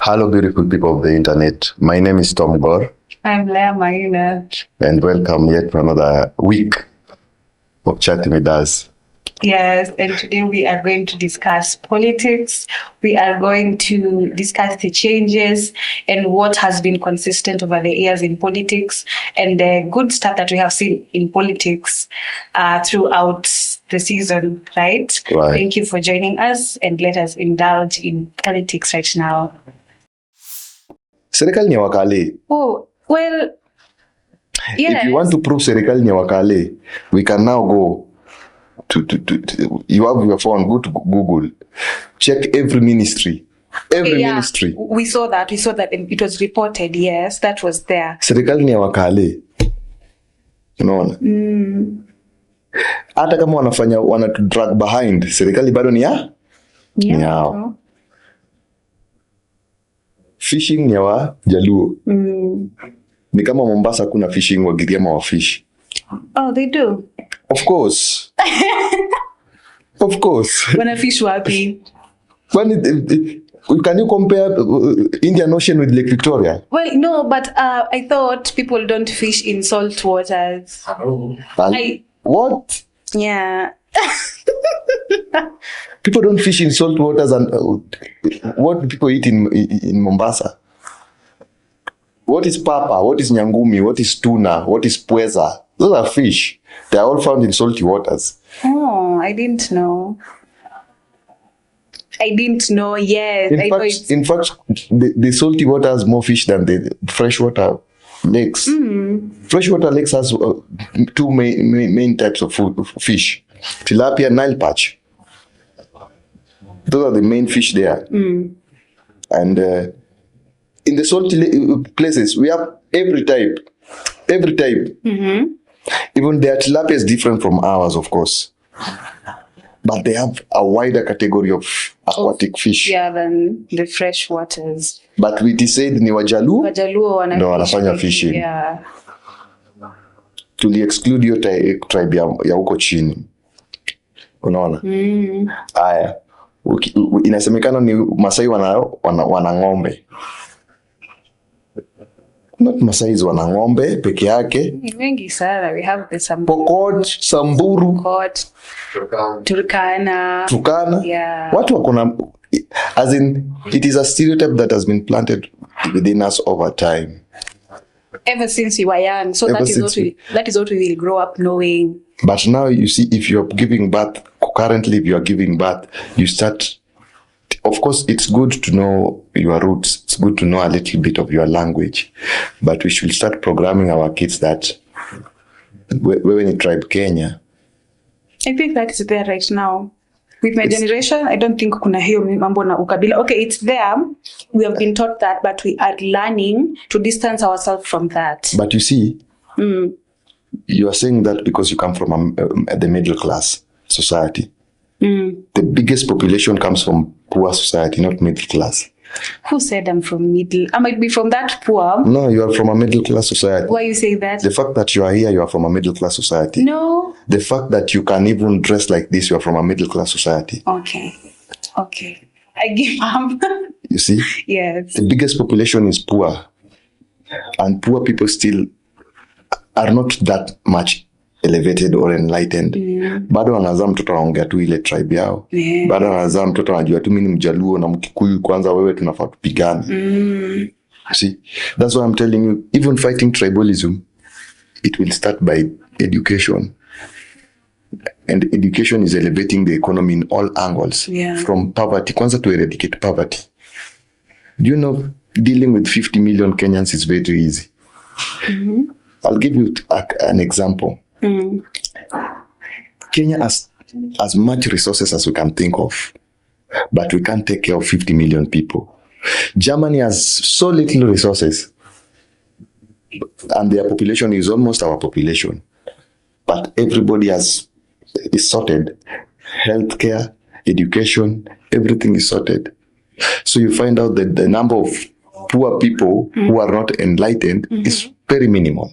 Hello, beautiful people of the internet. My name is Tom Gore. I'm Leah Marina. And welcome yet to another week of Chatting with Us. Yes, and today we are going to discuss politics. We are going to discuss the changes and what has been consistent over the years in politics and the good stuff that we have seen in politics throughout the season, right? Thank you for joining us, and let us indulge in politics right now. Serikali ni wakale. Oh, well, yes. If you want to prove serikali ni wakale, we can now go to you have your phone, go to Google, check every ministry. Ministry. We saw that, and it was reported, yes, that was there. Serikali ni ya wakale. Unaona? Hata kama wana drag behind, serikali bado ni ya? Ni yao. Fishing ni wa Jaluo. Ni kama Mombasa kuna fishing, Wagiriama wa fish. Oh, they do? Of course. Of course. Wana fish wapi? Can you compare Indian Ocean with Lake Victoria? Well, no, but I thought people don't fish in salt waters. What? Yeah. People don't fish in salt waters, and what do people eat in Mombasa? What is papa? What is nyangumi? What is tuna? What is pweza? Those are fish. They are all found in salty waters. Oh, I didn't know. Yes. In fact, the salty water has more fish than the freshwater lakes. Freshwater lakes has two main types of fish: tilapia, Nile perch. Those are the main fish there. And in the salty places, we have every type. Even their tilapia is different from ours, of course. But they have a wider category of aquatic fish. Yeah, than the fresh waters. But it is said ni Wajaluo wanafanya fishing. Yeah. Tuli exclude hiyo tribe ya huko chini. Unaona? Haya. Inasemekana ni Masai wana ng'ombe. Not Masai wana ng'ombe peke yake. Wengi sana. We have the Pokot, Samburu, Turkana. Yeah. Watu wakona, as in, it is a stereotype that has been planted within us over time. Ever since we were young. So that is what we will grow up knowing. But now you see, if you are giving birth, you start. Of course, it's good to know your roots. It's good to know a little bit of your language. But we should start programming our kids that when you tribe Kenya. I think that is there right now. With my generation, I don't think kuna hiyo mambo na ukabila. Okay, it's there. We have been taught that, but we are learning to distance ourselves from that. But you see, you are saying that because you come from the middle class society. The biggest population comes from poor society, not middle class. Who said I'm from middle? I might be from that poor. No, you are from a middle class society. Why you say that? The fact that you are here, you are from a middle class society. No. The fact that you can even dress like this, you are from a middle class society. Okay. I give up. You see? Yes. The biggest population is poor. And poor people still are not that much elevated or enlightened. Bado wanazaa mtoto anaongea tu ile tribe yao. Bado wanazaa mtoto anajua tu mimi ni Mjaluo na Mkikuyu, kwanza wewe tunafaa tupigane. See, that's why I'm telling you, even fighting tribalism, it will start by education. And education is elevating the economy in all angles. From poverty, kwanza to eradicate poverty. Do you know, dealing with 50 million Kenyans is very easy. I'll give you an example. Kenya has as much resources as we can think of, but we can't take care of 50 million people. Germany has so little resources, and their population is almost our population, but everybody is sorted. Healthcare, education, everything is sorted. So you find out that the number of poor people who are not enlightened is very minimal.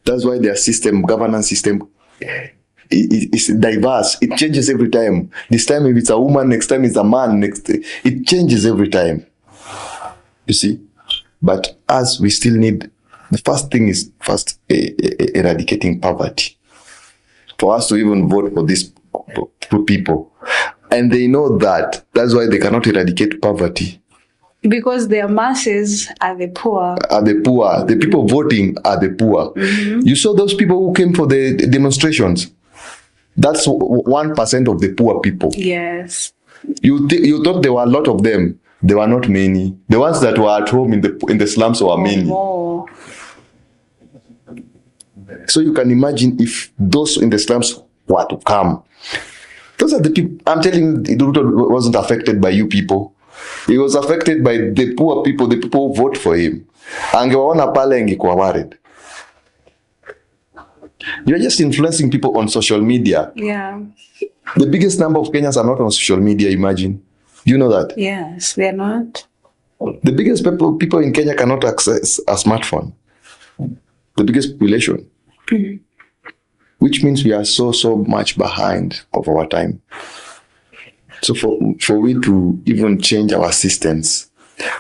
That's why their governance system it's diverse. It changes every time. This time if it's a woman, next time it's a man, it changes every time. You see? But as we still need, the first thing is eradicating poverty. For us to even vote for these people. And they know that. That's why they cannot eradicate poverty. Because their masses are the poor. The people voting are the poor. You saw those people who came for the demonstrations. That's 1% of the poor people. Yes. You thought there were a lot of them. There were not many. The ones that were at home in the slums were many. More. So you can imagine if those in the slums were to come. Those are the people. I'm telling you, Ruto wasn't affected by you people. He was affected by the poor people, the people who vote for him. Angewaona pale angekuwa worried. You're just influencing people on social media. Yeah. The biggest number of Kenyans are not on social media, imagine. Do you know that? Yes, they're not. The biggest people in Kenya cannot access a smartphone. The biggest population. Which means we are so much behind of our time. So for we to even change our systems,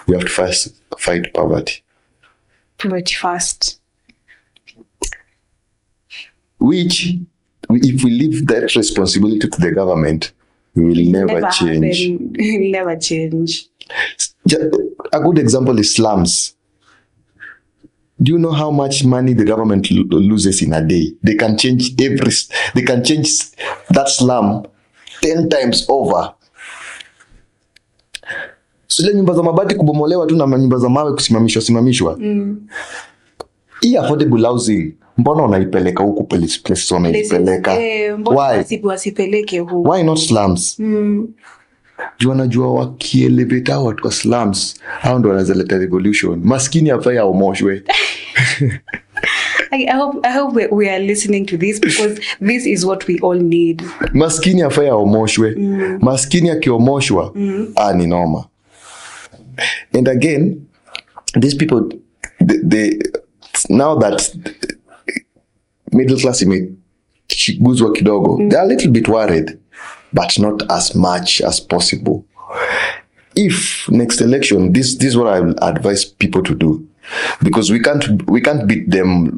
we have to first fight poverty. Poverty first. Which, if we leave that responsibility to the government, we will never change. We will never change. A good example is slums. Do you know how much money the government loses in a day? They can change that slum 10 times over. Sile nyumba za mabati kubomolewa tu na nyumba za mawe kusimamishwa. Hii affordable housing, mbona unaipeleka huku places unaipeleka? Why? Wasipeleke huku. Why not slums? Juu wanajua wakielevate watu kwa slums, hao ndo wanazaleta revolution. Maskini hafai aomoshwe. I hope we are listening to this, because this is what we all need. Maskini hafai aomoshwe. Maskini akiomoshwa, ni noma. And again, these people, they now that middle class imeguzwa kidogo, they're a little bit worried, but not as much as possible. If next election, this is what I will advise people to do, because we can't beat them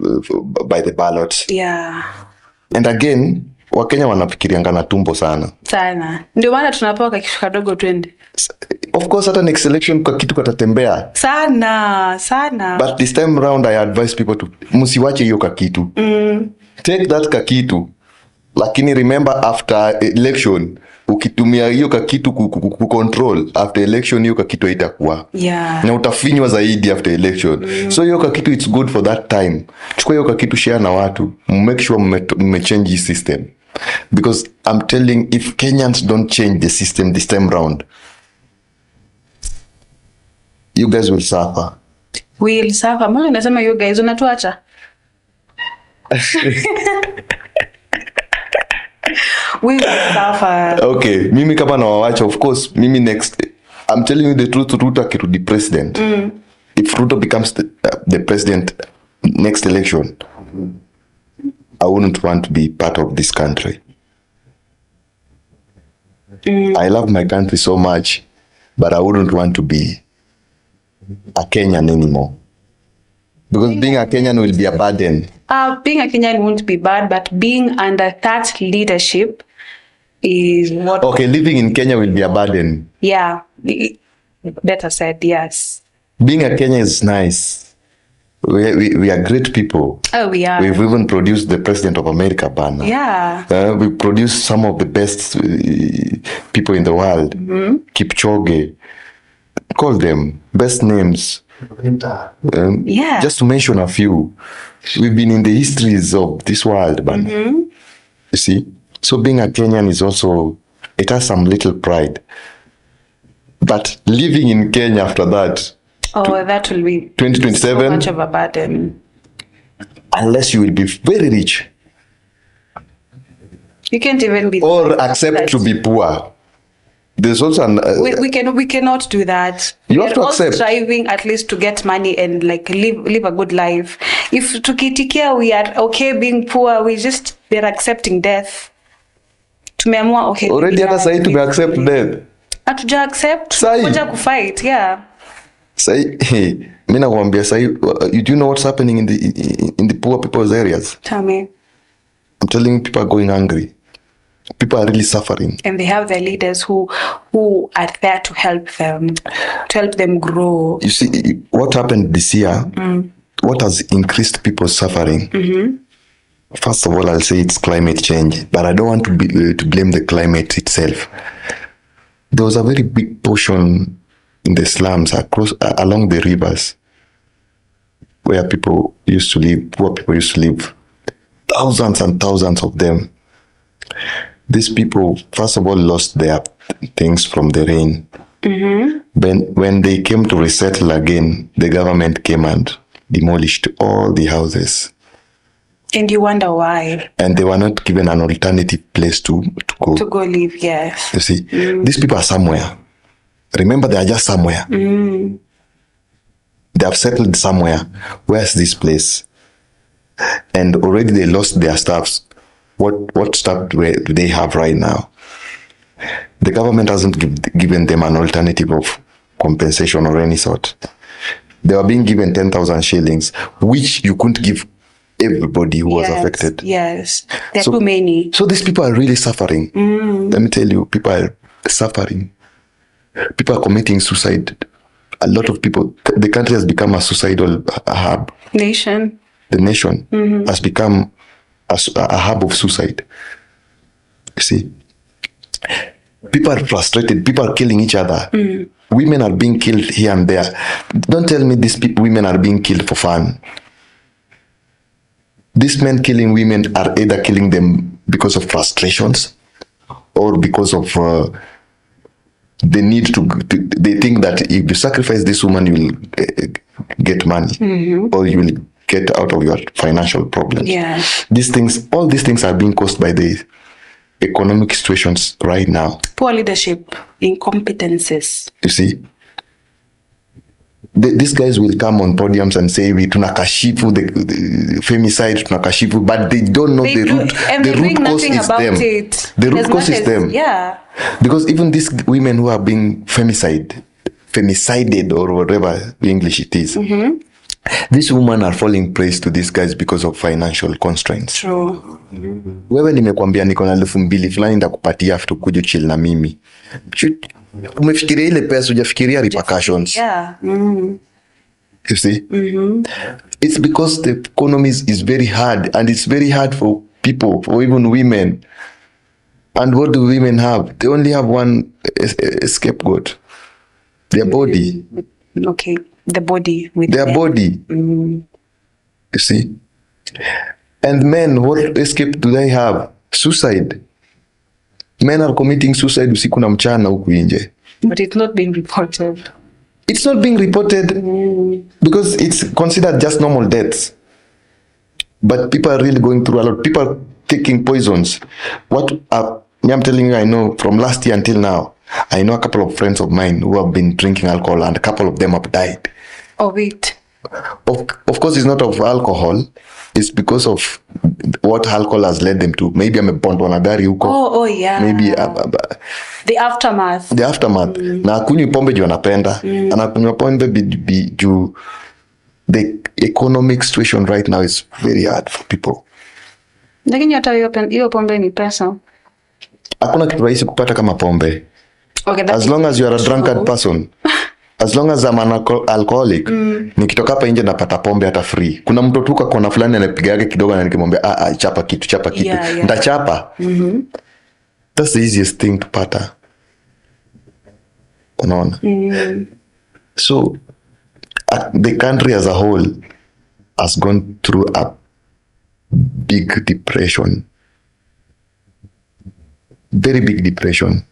by the ballot. Yeah. And again, Wakenya wanafikirianga na tumbo sana. Ndio maana tunapoka kitu kadogo twende. Of course, hata next election kwa kitu katatembea. Sana. But this time around, I advise people to msiwache hiyo kakitu. Take that kakitu. Lakini remember, after election, ukitumia hiyo kakitu kucontrol, after election hiyo kakitu haitakuwa. Yeah. Na utafinywa zaidi after election. So hiyo kakitu, it's good for that time. Chukua hiyo kakitu, share na watu. Make sure mmechange the system. Because I'm telling, if Kenyans don't change the system this time round, you guys will suffer. We'll suffer. Mbona unasema you guys unatuacha? We will suffer. Okay, mimi kama nawawacha, of course, mimi next, I'm telling you the truth, Ruto akirudi president. If Ruto becomes the president next election, I wouldn't want to be part of this country. I love my country so much, but I wouldn't want to be a Kenyan anymore. Because being a Kenyan will be a burden. Being a Kenyan won't be bad, but being under that leadership is what... Okay, living in Kenya will be a burden. Yeah, better said, yes. Being a Kenyan is nice. We are great people. Oh, we are. We've even produced the president of America, Bana. Yeah. We produced some of the best people in the world. Kipchoge. Call them best names. Yeah. Just to mention a few. We've been in the histories of this world, Bana. You see? So being a Kenyan is also, it has some little pride. But living in Kenya after that, that will be 2027, so much of a burden. Unless you will be very rich. You can't even be... Or accept to be poor. There's also an... we cannot do that. You have to accept. We're all striving at least to get money and like live a good life. If tukitikia we are okay being poor, we just they're accepting death. Tumeamua okay. Already hata sahi tume accept death. Hatuja accept. Sahi. Ngoja kufight, yeah. Sahi, mimi nakwambia sahi, you do know what's happening in the poor people's areas? Tell me. I'm telling you, people are going hungry. People are really suffering. And they have their leaders who are there to help them grow. You see, what happened this year, what has increased people's suffering? First of all, I'll say it's climate change, but I don't want to blame the climate itself. There was a very big portion in the slums along the rivers where people used to live, poor people used to live, thousands and thousands of them. These people, first of all, lost their things from the rain. When they came to resettle again, the government came and demolished all the houses. And you wonder why. And they were not given an alternative place to go. To go live, yes. You see, these people are somewhere. Remember, they are just somewhere. They have settled somewhere. Where's this place? And already they lost their staffs. What stuff do they have right now? The government hasn't given them an alternative of compensation or any sort. They were being given 10,000 shillings, which you couldn't give everybody who was affected. Yes, there are too many. So these people are really suffering. Let me tell you, people are suffering. People are committing suicide. A lot of people, the country has become a suicidal hub. Nation. The nation has become a hub of suicide. You see, people are frustrated. People are killing each other. Women are being killed here and there. Don't tell me these women are being killed for fun. These men killing women are either killing them because of frustrations or because of the need to. They think that if you sacrifice this woman, you will get money or you will get out of your financial problems. Yeah. All these things are being caused by the economic situations right now. Poor leadership, incompetences. You see, these guys will come on podiums and say, "We tunakashifu the femicide, tunakashifu," but they don't know the root. The root cause is them. The root cause is them. Yeah. Because even these women who are being femicided or whatever English it is, these women are falling prey to these guys because of financial constraints. True. Wewe nimekwambia niko na 2,000 fulani ndakupatia after kuja chill na mimi. Umefikiria ile pesa, hujafikiria repercussions. Yeah. You see? It's because the economy is very hard, and it's very hard for people, for even women. And what do women have? They only have one scapegoat. Their body. Okay. The body with their body. You see? And men, what escape do they have? Suicide. Men are committing suicide usiku na mchana huku nje. But it's not being reported. It's not being reported because it's considered just normal deaths. But people are really going through a lot. People are taking poisons. I'm telling you, I know from last year until now, I know a couple of friends of mine who have been drinking alcohol, and a couple of them have died. Of it. Of course, it's not of alcohol. It's because of what alcohol has led them to. Maybe I'm a gari huko. Oh yeah. Maybe the aftermath. The aftermath. Na akunywi pombe juu anapenda. Anakunywa pombe juu the economic situation right now is very hard for people. Lakini hata hiyo pombe ni pesa. Hakuna kitu rahisi kupata kama pombe. Okay, as long as you are a drunkard person. As long as I'm an alcoholic, nikitoka hapa nje napata pombe hata free. Kuna mtu tuka kona fulani anapiga yake kidogo na nikimwambia chapa kitu. Yeah. Ndachapa. That's the easiest thing to pata. Unaona? So the country as a whole has gone through a big depression. Very big depression.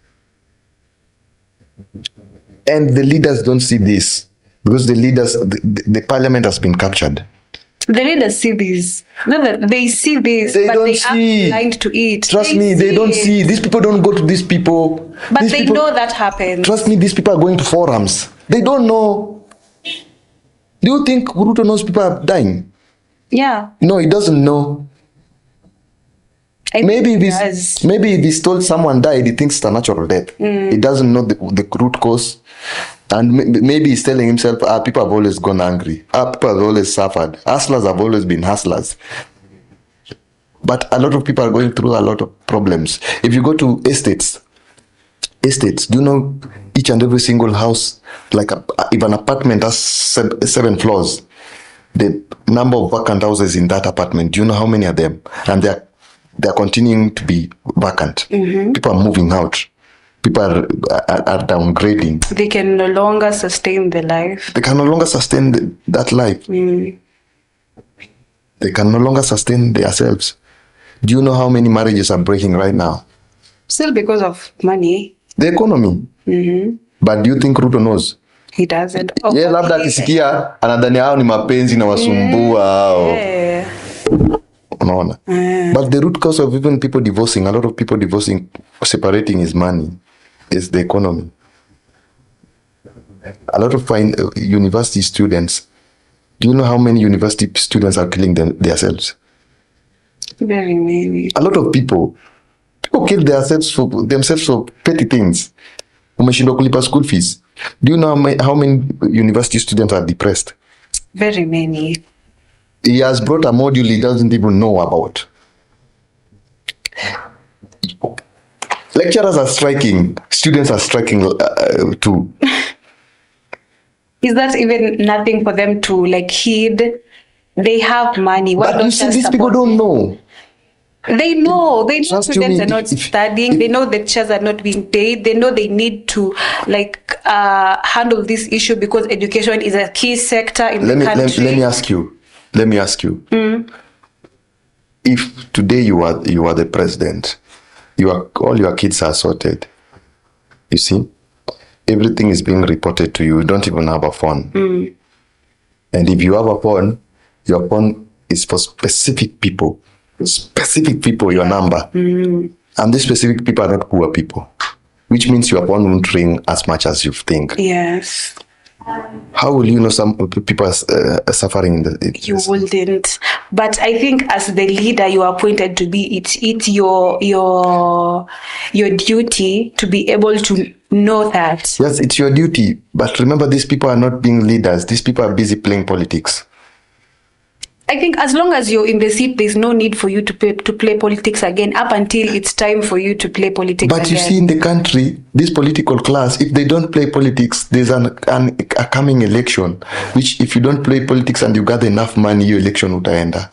And the leaders don't see this because the parliament has been captured. The leaders see this. No, they see this, they but don't they see. are blind to it. Trust me, they don't see. These people don't go to these people. But these they people, know that happens. Trust me, these people are going to forums. They don't know. Do you think Ruto knows people are dying? Yeah. No, he doesn't know. Maybe if yes. he's told someone died, he thinks it's a natural death. He doesn't know the root cause. And maybe he's telling himself, people have always gone angry. People have always suffered. Hustlers have always been hustlers. But a lot of people are going through a lot of problems. If you go to estates, do you know each and every single house, like if an apartment has 7 floors, the number of vacant houses in that apartment, do you know how many of them? And they're continuing to be vacant. People are moving out. People are downgrading. They can no longer sustain the life. They can no longer sustain that life. They can no longer sustain themselves. Do you know how many marriages are breaking right now? Still because of money. The economy. But do you think Ruto knows? He doesn't. Yeah, labda akisikia anadhani hao ni mapenzi na wasumbua hao. Unaona? But the root cause of even people divorcing, a lot of people divorcing, separating is money, is the economy. A lot of university students, do you know how many university students are killing themselves? Very many. A lot of people kill themselves for petty things. Umeshindwa kulipa school fees. Do you know how many university students are depressed? Very many. He has brought a module he doesn't even know about. Lecturers are striking. Students are striking too. Is that even nothing for them to heed? They have money. But you see, these people don't know. They know students are not studying. They know lecturers are not being paid. They know they need to handle this issue because education is a key sector in the country. Let me ask you. If today you are the president, all your kids are sorted. You see, everything is being reported to you. You don't even have a phone. And if you have a phone, your phone is for specific people. Your number. And these specific people are not poor people, which means your phone won't ring as much as you think. Yes. How will you know some people are suffering? You wouldn't. But I think as the leader you are appointed to be, it's your duty to be able to know that. Yes, it's your duty. But remember, these people are not being leaders. These people are busy playing politics. I think as long as you're in the seat, there's no need for you to play politics again up until it's time for you to play politics again. But you see, in the country, this political class, if they don't play politics, there's a coming election, which if you don't play politics and you gather enough money, your election utaenda.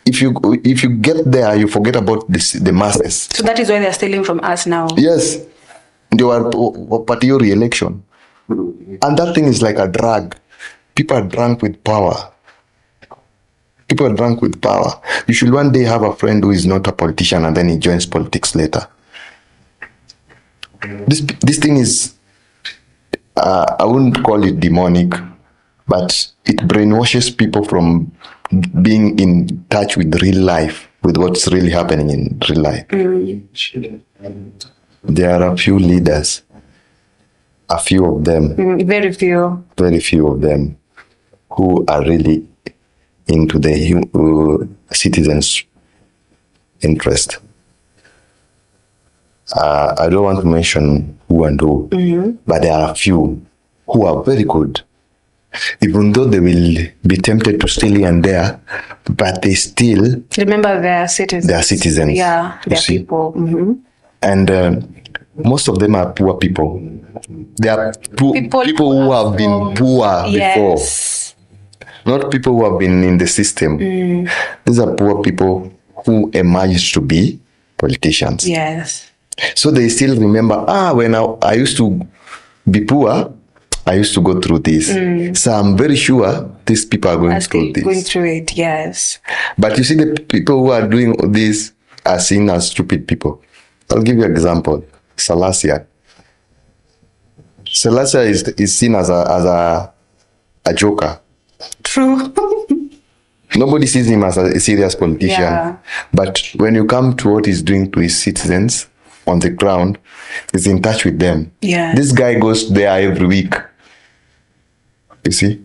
If you get there, you forget about the masses. So that is why they're stealing from us now. Yes. They were party re-election. And that thing is like a drug. People are drunk with power. You should one day have a friend who is not a politician and then he joins politics later. This thing is, I wouldn't call it demonic, but it brainwashes people from being in touch with real life, with what's really happening in real life. There are a few leaders, a few of them. Very few of them who are really into the citizens' interest. I don't want to mention who and who, but there are a few who are very good. Even though they will be tempted to steal here and there, but they still remember they are citizens. They are citizens. Yeah, they are people. And most of them are poor people. They are people who have been poor before. Not people who have been in the system. These are poor people who emerged to be politicians. Yes. So they still remember, when I used to be poor, I used to go through this. So I'm very sure these people are going through this. Going through it, yes. But you see, the people who are doing this are seen as stupid people. I'll give you an example. Selassie is seen as a joker. True. Nobody sees him as a serious politician. Yeah. But when you come to what he's doing to his citizens on the ground, he's in touch with them. Yeah. This guy goes there every week. You see?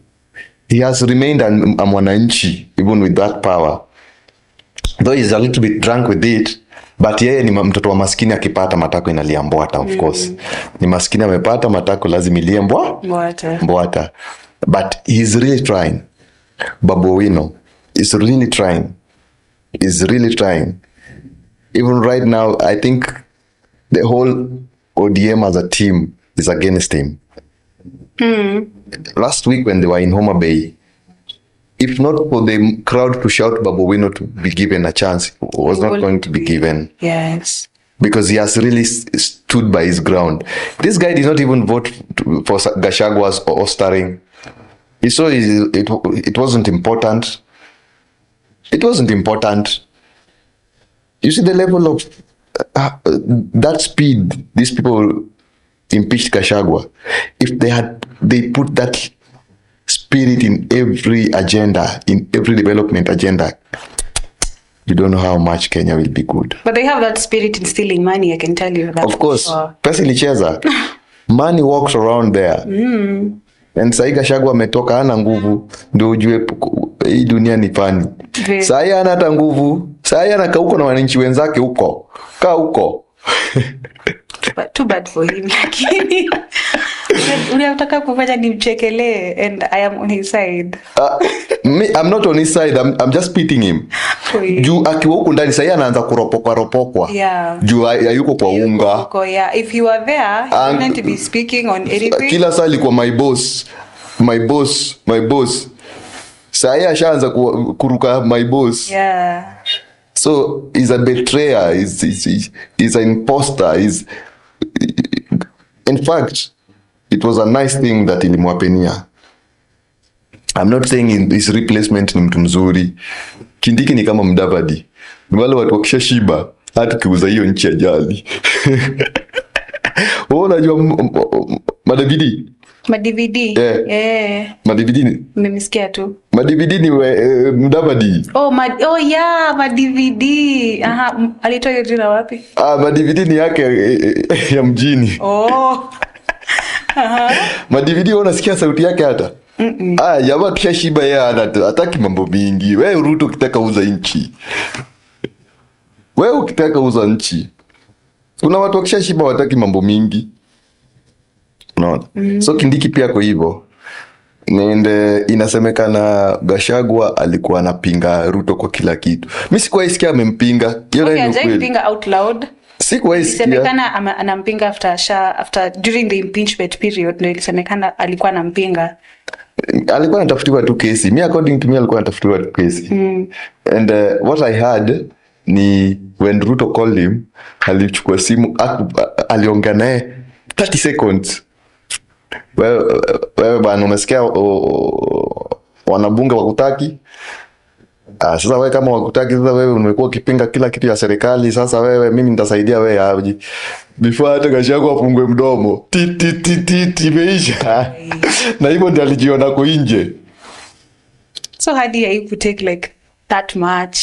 He has remained a mwananchi, even with that power. Though he's a little bit drunk with it, but yeye ni mtoto wa maskini, akipata matako inalia mbwata. Of course ni maskini, amepata matako lazima ilie mbwata. But he's really trying. Babu Owino is really trying. Even right now, I think the whole ODM as a team is against him. Last week when they were in Homa Bay, if not for the crowd to shout Babu Owino to be given a chance, was not going to be given. Yes. Because he has really stood by his ground. This guy did not even vote for Gachagwa's Ostering. He saw it wasn't important. It wasn't important. You see the level of that speed these people impeached Gachagua. If they put that spirit in every agenda, in every development agenda, you don't know how much Kenya will be good. But they have that spirit in stealing money, I can tell you that. Of course. Pesa ilicheza. Money walks around there. And sahi Gachagua ametoka, hana nguvu, ndio ujue hii dunia ni fani. Sahi hana hata nguvu. Sahi anakaa huko na wananchi wenzake huko. Kaa huko. But too bad for him. Lakini unataka kufanya nimchekelee, and I am on his side. I'm not on his side. I'm just pitying him. Juu akiwa huko ndani sahi anaanza kuropokwa. Yeah. Juu hayuko kwa unga. Yeah. If you are there, you meant to be speaking on anything. Kila saa alikuwa my boss. Sahi ashaanza kuruka my boss. Yeah. So he's a betrayer. He's an imposter. In fact, it was a nice thing that ilimwapenia. I'm not saying his replacement ni mtu mzuri. Kindiki ni kama Mudavadi. Ni wale watu wakisha shiba hata kiuza hiyo nchi ajali. Unajua Madavidi? Madividi. Yeah. Madividi. Nimesikia tu. Madividi ni Mudavadi. Oh yeah, Madividi. Aha, alitoa hiyo jina wapi? Madividi ni yake ya mjini. Oh. Madividi unasikia sauti yake hata? Jamaa kisha shiba yeye hataki mambo mingi. Wewe Ruto ukitaka uza nchi. Kuna watu wakisha shiba wataki mambo mingi. No. So Kindiki pia kwa hivyo. Nende inasemekana Gachagua alikuwa anapinga Ruto kwa kila kitu. Mimi sikuwahi sikia amempinga. Hajaipinga out loud. Sikuwahi sikia. Ilisemekana anampinga after during the impeachment period, ndio ilisemekana alikuwa anampinga. Alikuwa anatafutiwa tu kesi. Me according to me alikuwa anatafutiwa tu kesi. And what I heard ni when Ruto called him, alichukua simu, aliongea naye 30 seconds. Wewe bwana umesikia wanabunge wakutaki? Sasa wewe kama wakutaki, sasa wewe umekuwa ukipinga kila kitu ya serikali, sasa wewe mimi nitasaidia wewe aje. Before hata Gachagua afungwe mdomo. Imeisha. Na hivyo ndio alijiona kwa nje. So hadi haiku take like that much.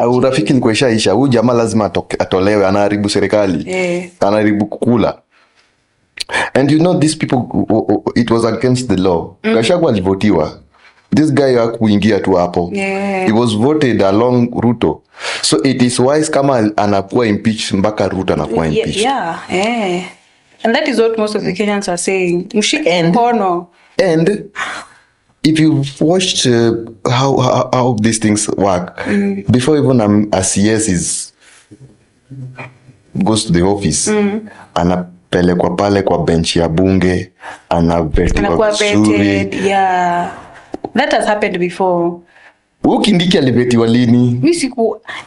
Urafiki ni kuishaisha. Huyu jamaa lazima atolewe, anaharibu serikali. Anaharibu kukula. And you know these people, it was against the law. Gachagua alivotiwa. This guy hakuingia tu hapo. He was voted along Ruto. So it is wise kama anakuwa impeached mpaka Ruto anakuwa impeached. And that is what most of the Kenyans are saying. Mshike mkono. And if you've watched how these things work, before even a CS goes to the office, anapelekwa pale kwa bench ya bunge, anavetiwa vizuri. That has happened before. Kindiki alivetiwa lini?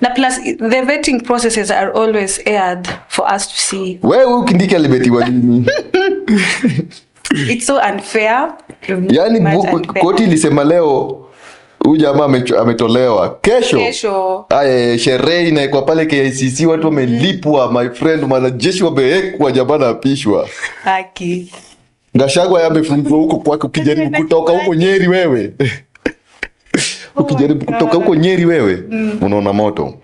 Na plus the vetting processes are always aired for us to see. Wewe Kindiki alivetiwa lini? It's so unfair. Yani koti ilisema leo huyu jamaa ametolewa. Kesho. Sherehe inaikuwa pale KICC, watu wamelipwa, my friend, wanajeshi wamewekwa, jamaa anapishwa. Haki. Gachagua yamefungwa huko kwake, ukijaribu kutoka huko Nyeri wewe. Ukijaribu kutoka huko Nyeri wewe, unaona moto.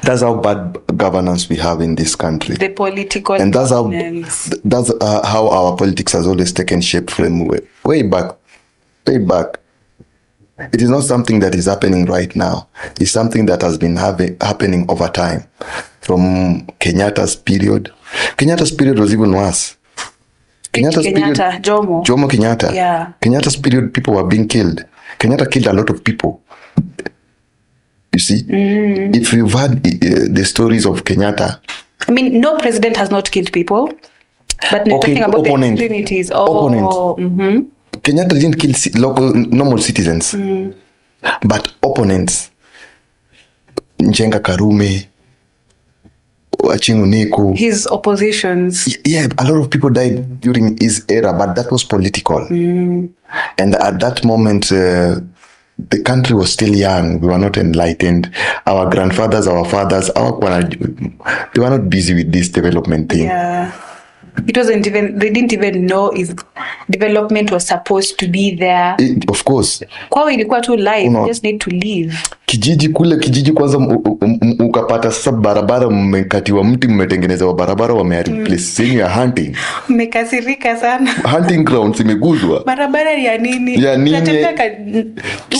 That's how bad governance we have in this country. The political and that's how our politics has always taken shape from way back. It is not something that is happening right now. It's something that has been happening over time. From Kenyatta's period. Kenyatta's period was even worse. Jomo Kenyatta. Yeah. Kenyatta's period, people were being killed. Kenyatta killed a lot of people. You see? If you've heard the stories of Kenyatta. I mean, no president has not killed people. But talking about opponent. the opportunities. Opponent. Kenyatta didn't kill local, normal citizens. But opponents. Njenga Karume, Achingu Niku. His oppositions. Yeah, a lot of people died during his era, but that was political. And at that moment, the country was still young. We were not enlightened. Our grandfathers, our fathers, they were not busy with this development thing. Yeah. It wasn't even, they didn't even know if development was supposed to be there. Of course. Kwao ilikuwa tu life, you just need to live. Kijiji kwanza ukapata sasa barabara mmekatiwa mti mmetengeneza barabara wameharibu place zenyu ya hunting. Mmekasirika sana. Hunting grounds imeguzwa. Barabara ya nini? Ya nini? Tutatembea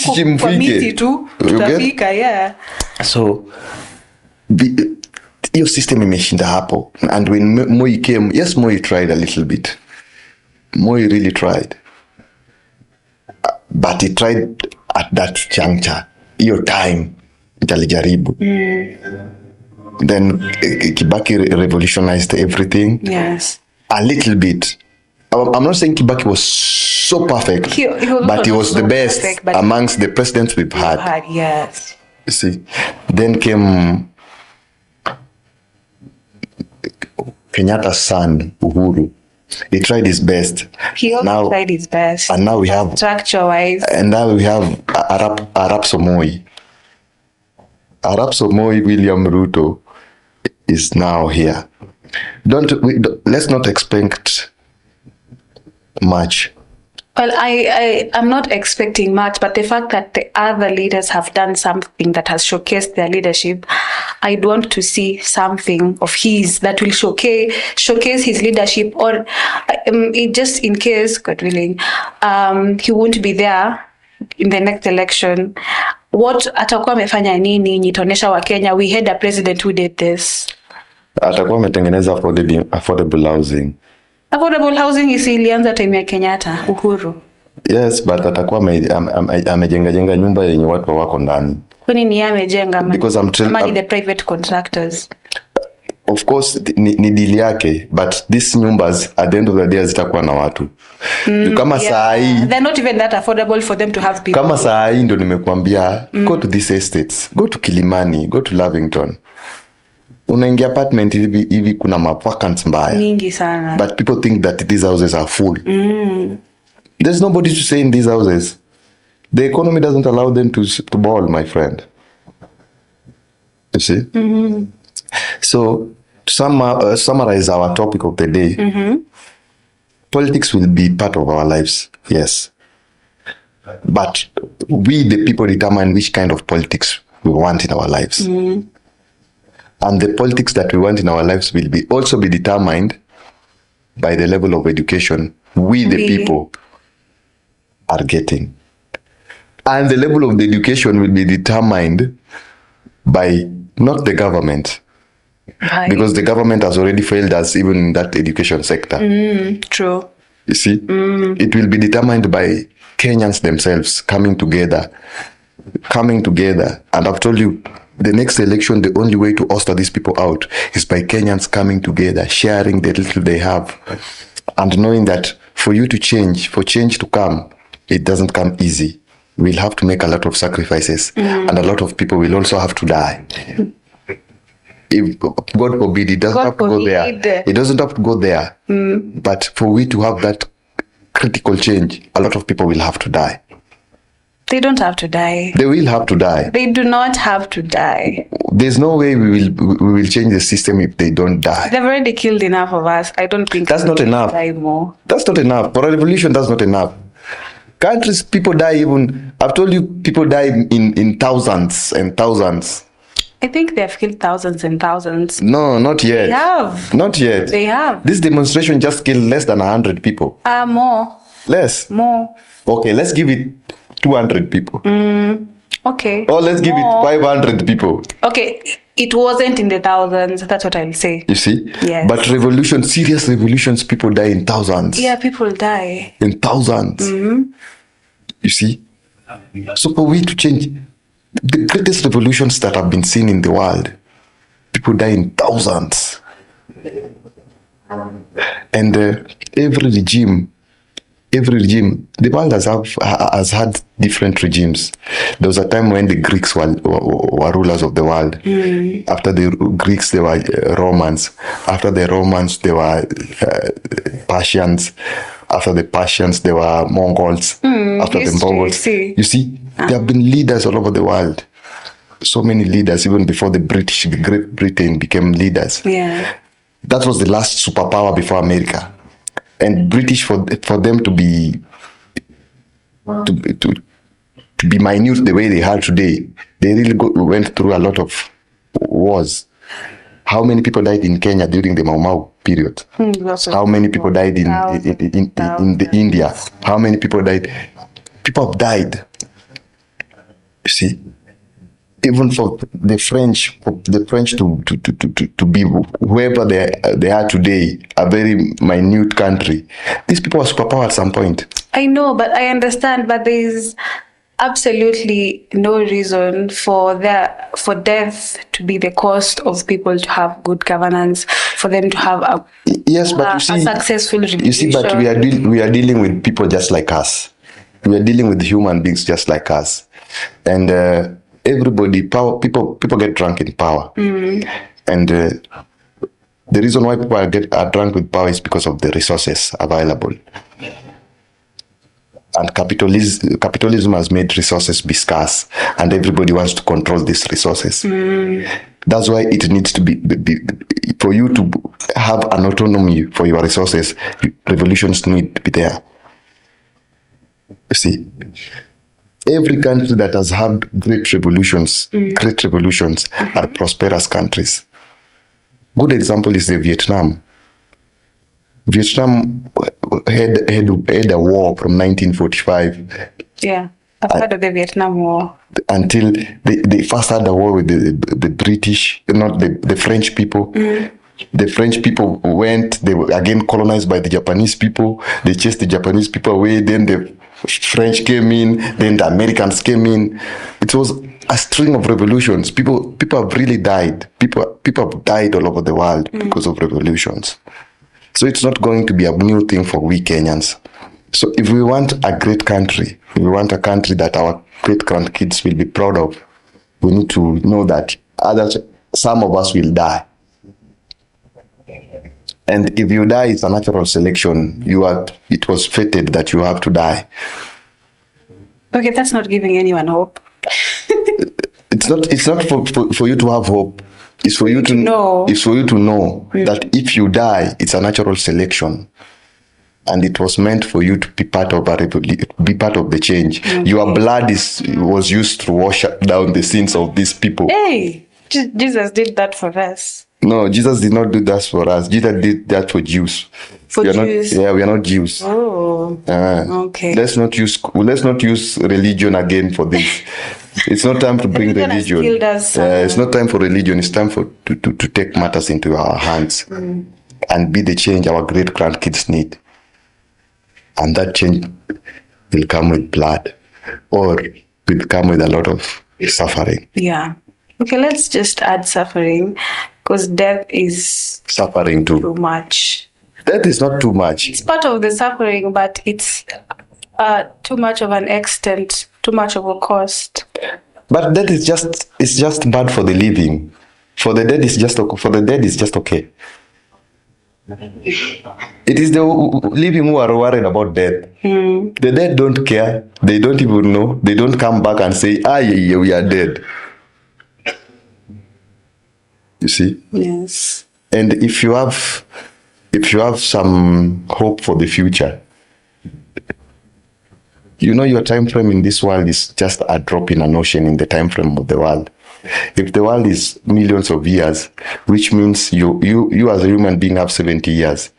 huko kwa miti tu, tutafika, yeah. So, your system imeshinda hapo. And when Moi came, yes, Moi tried a little bit. Moi really tried. But he tried at that juncture. Your time, italijaribu. Then Kibaki revolutionized everything. Yes. A little bit. I'm not saying Kibaki was so perfect, but he was the best amongst the presidents we've had. Yes. You see, then came Kenyatta's son, Uhuru. He tried his best. He also tried his best. And now we have structure-wise. And now we have Arap Somoy. Arap Somoy, William Ruto is now here. Let's not expect much. Well, I'm not expecting much, but the fact that the other leaders have done something that has showcased their leadership, I'd want to see something of his that will showcase his leadership, or just in case, God willing, he won't be there in the next election. What atakuwa amefanya nini nitaonesha wa Kenya, we had a president who did this. Atakuwa ametengeneza affordable housing. Affordable housing ilianza time ya Kenyatta, Uhuru. Yes, but atakuwa amejenga nyumba yenye watu wako ndani. Kwani ni yeye amejenga? Because the private contractors. Of course ni deal yake, but these nyumbas at the end of the day zitakuwa na watu. Kama saa hii they're not even that affordable for them to have people. Kama saa hii ndio nimekuambia, go to these estates, go to Kilimani, go to Lavington. Unaingia apartment hivi kuna mavacants mbaya mingi sana, but people think that these houses are full. There's nobody to stay in these houses. The economy doesn't allow them to ball, my friend. You see? So to summarize our topic of the day, politics will be part of our lives, yes, but we the people determine which kind of politics we want in our lives. And the politics that we want in our lives will also be determined by the level of education we the people are getting. And the level of the education will be determined by not the government. Right. Because the government has already failed us even in that education sector. True. You see? It will be determined by Kenyans themselves coming together. And I've told you, the next election, the only way to oster these people out is by Kenyans coming together, sharing the little they have, and knowing that for change to come, it doesn't come easy. We'll have to make a lot of sacrifices, and a lot of people will also have to die. If God forbid, it doesn't have to go there. It doesn't have to go there. But for we to have that critical change, a lot of people will have to die. They don't have to die. They will have to die. They do not have to die. There's no way we will change the system if they don't die. They've already killed enough of us. I don't think that's not enough. Die more. That's not enough. For a revolution, that's not enough. Countries, people die even. I've told you, people die in thousands and thousands. I think they have killed thousands and thousands. No, not yet. They have. Not yet. They have. This demonstration just killed less than 100 people. More. Less. More. Okay, let's give it 200 people. Okay. Or let's give it More. 500 people. Okay, it wasn't in the thousands. That's what I'll say. You see? Yes. But serious revolutions, people die in thousands. Yeah, people die. In thousands. You see? So for we to change, the greatest revolutions that have been seen in the world, people die in thousands. And every regime, the world has had different regimes. There was a time when the Greeks were rulers of the world. After the Greeks, there were Romans. After the Romans, there were Persians. After the Persians, there were Mongols. After the Mongols, you see, there have been leaders all over the world. So many leaders, even before the Great Britain became leaders. Yeah. That was the last superpower before America. And British, for them to be minute the way they are today, they really went through a lot of wars. How many people died in Kenya during the Mau Mau period? How many people died in India? How many people died? People have died. You see, even for the French, to be whoever they are today, a very minute country. These people are superpower at some point. I know, but I understand. But there is absolutely no reason for death to be the cost of people to have good governance, for them to have a successful revolution. You see, but we are dealing with people just like us. We are dealing with human beings just like us, and everybody, people get drunk in power, and the reason why people are drunk with power is because of the resources available. And capitalism has made resources be scarce, and everybody wants to control these resources. That's why it needs to be for you to have an autonomy for your resources. Revolutions need to be there. You see, every country that has had great revolutions are prosperous countries. Good example is the Vietnam. Vietnam had a war from 1945. Yeah, I've heard of the Vietnam War. Until they first had a war with the British, not the French people. The French people they were again colonized by the Japanese people. They chased the Japanese people away. Then the French came in. Then the Americans came in. It was a string of revolutions. People have really died. People have died all over the world because of revolutions. So it's not going to be a new thing for we Kenyans. So if we want a great country, if we want a country that our great-grandkids will be proud of, we need to know that some of us will die. And if you die, it's a natural selection. It was fated that you have to die. Okay, that's not giving anyone hope. It's not for you to have hope. It's for you to know. It's for you to know that if you die, it's a natural selection, and it was meant for you to be part of the change. Okay. Your blood was used to wash down the sins of these people. Hey, Jesus did that for us. No, Jesus did not do that for us. Jesus did that for Jews. We are not Jews. Oh, okay. Let's not use religion again for this. It's not time to bring religion. It's not time for religion. It's time to take matters into our hands and be the change our great-grandkids need. And that change will come with blood, or will come with a lot of suffering. Yeah. Okay, let's just add suffering, because death is suffering too much. Death is not too much. It's part of the suffering, but it's too much of an extent, too much of a cost. But death is just bad for the living. For the dead, it's just okay. It is the living who are worried about death. The dead don't care. They don't even know. They don't come back and say, yeah, we are dead. You see? Yes. And if you have some hope for the future, your time frame in this world is just a drop in an ocean in the time frame of the world. If the world is millions of years, which means you as a human being have 70 years.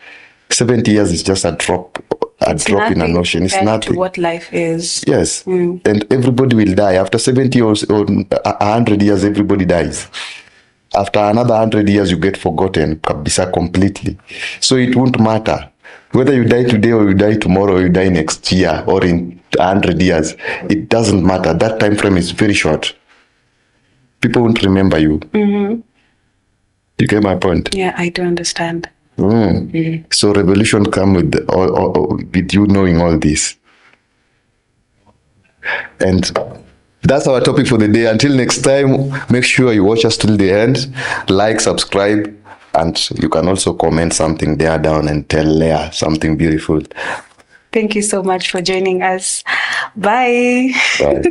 70 years is just a drop a drop in an ocean. It's compared to nothing. what life is. Yes. And everybody will die. After 70 years or 100 years, everybody dies. After another 100 years, you get forgotten kabisa completely. So it won't matter. Whether you die today or you die tomorrow or you die next year or in 100 years, it doesn't matter. That time frame is very short. People won't remember you. You get my point? Yeah, I do understand. So revolution come with with you knowing all this. And that's our topic for the day. Until next time, make sure you watch us till the end. Like, subscribe, and you can also comment something there down and tell Leah something beautiful. Thank you so much for joining us. Bye. Bye.